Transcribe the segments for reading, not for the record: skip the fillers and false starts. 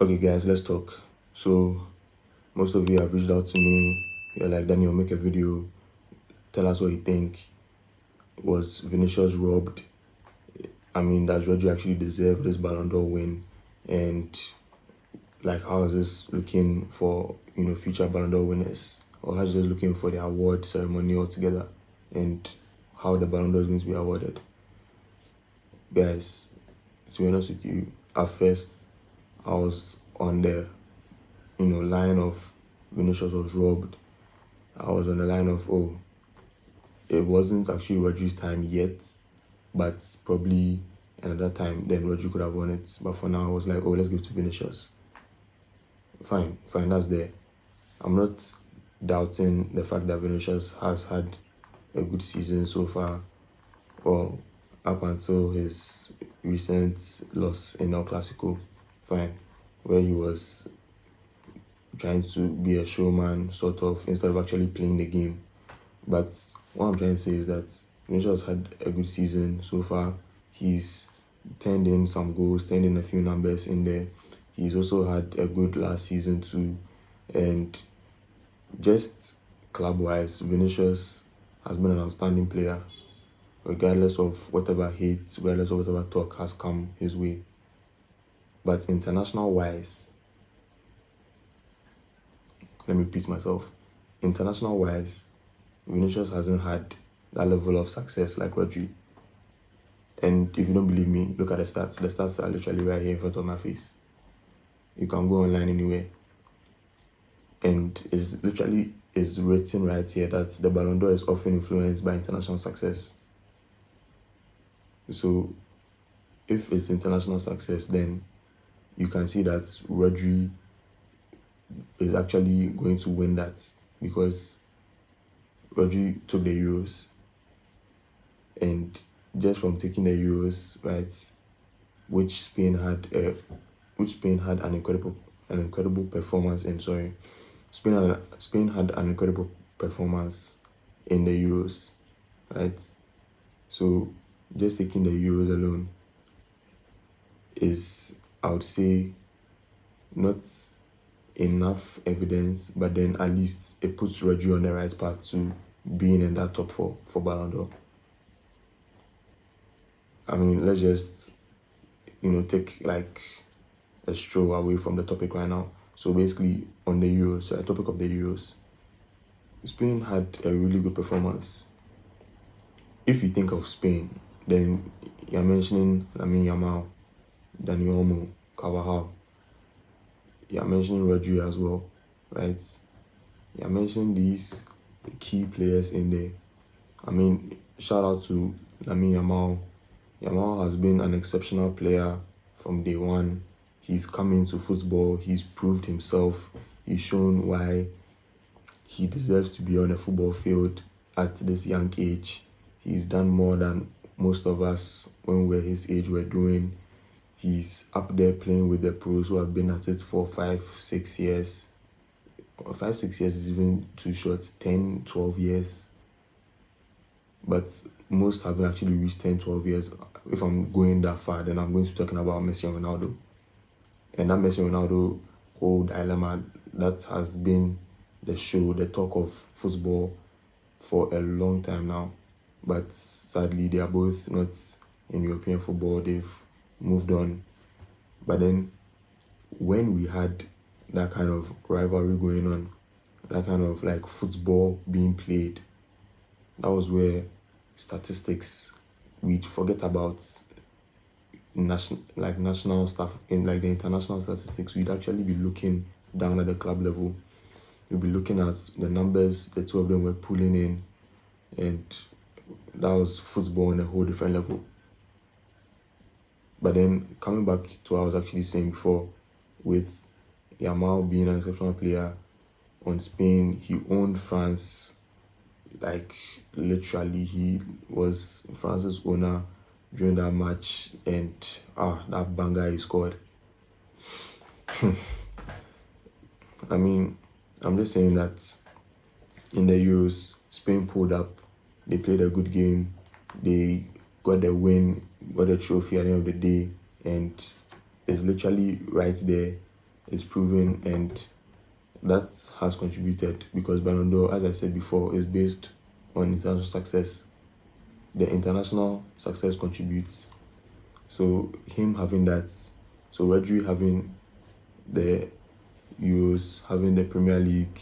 Okay, guys, let's talk. So, most of you have reached out to me. You're like, Daniel, make a video. Tell us what you think. Was Vinicius robbed? I mean, does Rodri actually deserve this Ballon d'Or win? And like, how is this looking for future Ballon d'Or winners? Or how is this looking for the award ceremony altogether? And how the Ballon d'Or is going to be awarded? Guys, to be honest with you, at first I was on the line of Vinicius was robbed. I was on the line of, oh, it wasn't actually Rodri's time yet, but probably another time then Rodri could have won it. But for now, I was like, oh, let's give it to Vinicius. Fine, that's there. I'm not doubting the fact that Vinicius has had a good season so far, or up until his recent loss in El Clasico. Fine, where he was trying to be a showman, sort of, instead of actually playing the game. But what I'm trying to say is that Vinicius had a good season so far. He's turned in some goals, turned in a few numbers in there. He's also had a good last season too. And just club-wise, Vinicius has been an outstanding player, regardless of whatever hate, regardless of whatever talk has come his way. But international-wise, let me repeat myself. International-wise, Vinicius hasn't had that level of success like Rodri. And if you don't believe me, look at the stats. The stats are literally right here in front of my face. You can go online anywhere. And it's literally written right here that the Ballon d'Or is often influenced by international success. So if it's international success, then you can see that Rodri is actually going to win that, because Rodri took the Euros, and just from taking the Euros, right, which Spain had an incredible performance in. Spain had an incredible performance in the Euros, right? So just taking the Euros alone is, I would say, not enough evidence, but then at least it puts Rodri on the right path to being in that top four for Ballon d'Or. I mean, let's just take like a stroll away from the topic right now. So basically, on the Euros, the topic of the Euros, Spain had a really good performance. If you think of Spain, then you're mentioning Lamine Yamal, Dani Olmo, Carvajal. You're mentioning Rodri as well, right? You're mentioning these key players in there. I mean, shout out to Lamine Yamal. Yamal has been an exceptional player from day one. He's come into football. He's proved himself. He's shown why he deserves to be on a football field at this young age. He's done more than most of us when we're his age were doing. He's up there playing with the pros who have been at it for 5-6 years. 5-6 years is even too short. 10-12 years. But most haven't actually reached 10-12 years. If I'm going that far, then I'm going to be talking about Messi and Ronaldo. And that Messi and Ronaldo whole dilemma, that has been the show, the talk of football for a long time now. But sadly, they are both not in European football. They've moved on. But then when we had that kind of rivalry going on, that kind of like football being played, that was where statistics, we'd forget about national stuff, in like the international statistics. We'd actually be looking down at the club level. We'd be looking at the numbers the two of them were pulling in, and that was football on a whole different level. But then coming back to what I was actually saying before, with Yamal being an exceptional player on Spain, he owned France. Like literally, he was France's owner during that match, and that banger he scored. I mean, I'm just saying that in the Euros, Spain pulled up. They played a good game. They got the win, got a trophy at the end of the day, and it's literally right there is proven, and that has contributed, because Ballon d'Or, as I said before, is based on international success. The international success contributes. So him having that, so Rodri having the Euros, having the Premier League,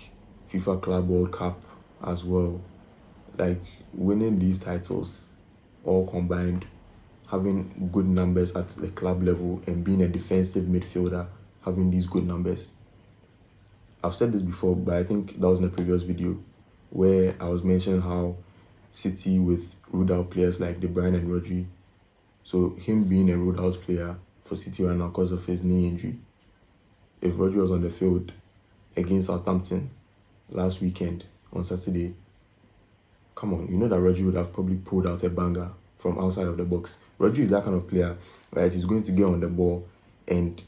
FIFA Club World Cup as well, like winning these titles all combined, having good numbers at the club level, and being a defensive midfielder, having these good numbers. I've said this before, but I think that was in a previous video where I was mentioning how City with ruled out players like De Bruyne and Rodri. So him being a ruled out player for City right now because of his knee injury. If Rodri was on the field against Southampton last weekend on Saturday, come on, you know that Rodri would have probably pulled out a banger from outside of the box. Rodri is that kind of player, right? He's going to get on the ball and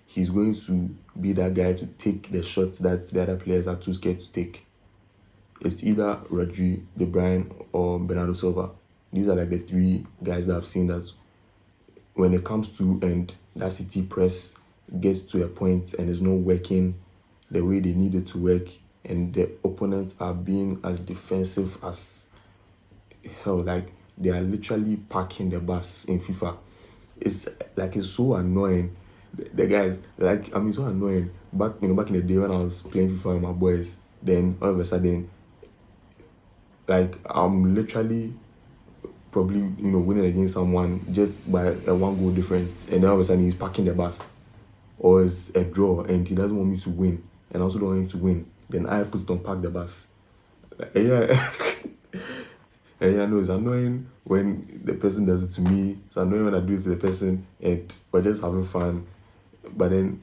he's going to be that guy to take the shots that the other players are too scared to take. It's either Rodri, De Bruyne, or Bernardo Silva. These are like the three guys that I've seen that when it comes to, and that City press gets to a point and is not working the way they need it to work, and the opponents are being as defensive as hell, like they are literally parking the bus in FIFA. It's like, it's so annoying. The guys, like, I mean, so annoying. Back in the day when I was playing FIFA with my boys, then all of a sudden, like, I'm literally probably, winning against someone just by a 1 goal difference, and then all of a sudden he's parking the bus, or it's a draw and he doesn't want me to win, and I also don't want him to win. Then I put it on park the bus. Yeah. And yeah, no, it's annoying when the person does it to me. It's annoying when I do it to the person, and we're just having fun. But then,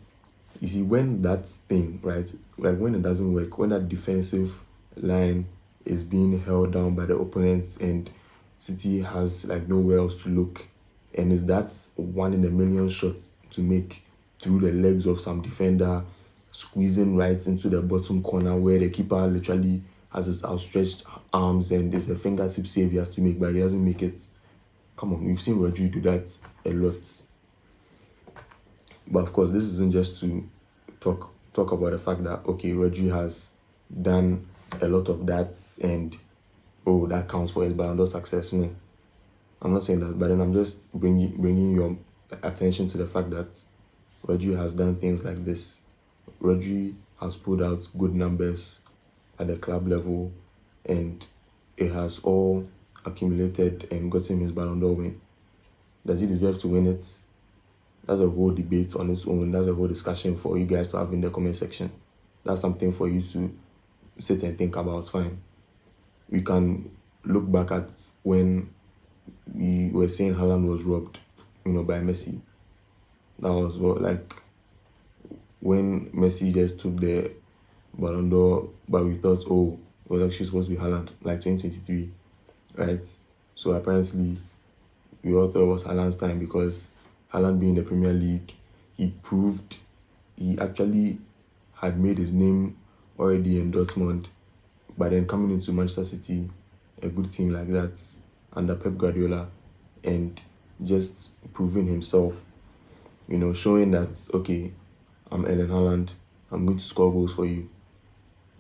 you see, when that thing, right, like when it doesn't work, when that defensive line is being held down by the opponents and City has like nowhere else to look, and it's that 1 in a million shots to make through the legs of some defender, squeezing right into the bottom corner where the keeper literally has his outstretched arms and there's a fingertip save he has to make, but he doesn't make it. Come on, we've seen Rodri do that a lot. But of course, this isn't just to talk about the fact that, okay, Rodri has done a lot of that and, oh, that counts for his Ballon d'Or success. No, I'm not saying that, but then I'm just bringing your attention to the fact that Rodri has done things like this. Rodri has pulled out good numbers at the club level, and it has all accumulated and got him his Ballon d'Or win. Does he deserve to win it? That's a whole debate on its own. That's a whole discussion for you guys to have in the comment section. That's something for you to sit and think about. Fine. We can look back at when we were saying Haaland was robbed, by Messi. That was like when Messi just took the Ballon d'Or, but we thought, oh, it was actually supposed to be Haaland, like 2023, right? So apparently, we all thought it was Haaland's time because Haaland being in the Premier League, he actually had made his name already in Dortmund, but then coming into Manchester City, a good team like that, under Pep Guardiola, and just proving himself, showing that, okay, I'm Erling Haaland, I'm going to score goals for you.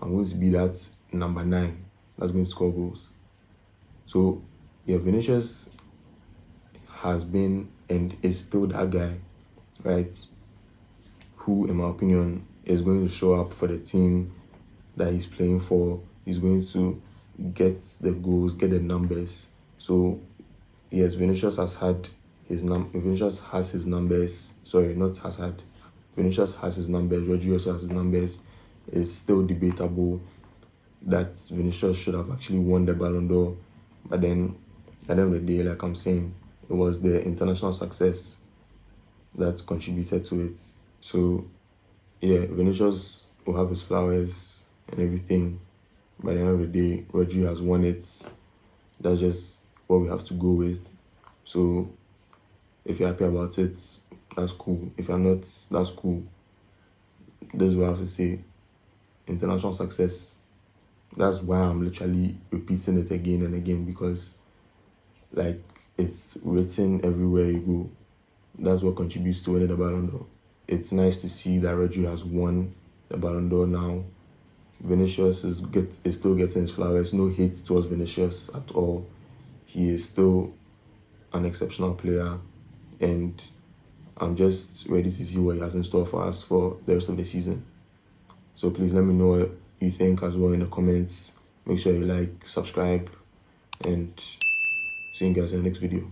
I'm going to be that number 9 that's going to score goals. So, yeah, Vinicius has been and is still that guy, right, who, in my opinion, is going to show up for the team that he's playing for. He's going to get the goals, get the numbers. So, yes, Vinicius has his numbers. Sorry, not has had. Vinicius has his numbers. Rodri also has his numbers. It's still debatable that Vinicius should have actually won the Ballon d'Or. But then, at the end of the day, like I'm saying, it was the international success that contributed to it. So, yeah, Vinicius will have his flowers and everything. By the end of the day, Rodri has won it. That's just what we have to go with. So, if you're happy about it, that's cool. If you're not, that's cool. This is what I have to say. International success. That's why I'm literally repeating it again and again, because like it's written everywhere you go. That's what contributes to winning the Ballon d'Or. it's nice to see that Rodri has won the Ballon d'Or now. Vinicius is still getting his flowers. No hate towards Vinicius at all. He is still an exceptional player, and I'm just ready to see what he has in store for us for the rest of the season. So please let me know what you think as well in the comments. Make sure you like, subscribe, and see you guys in the next video.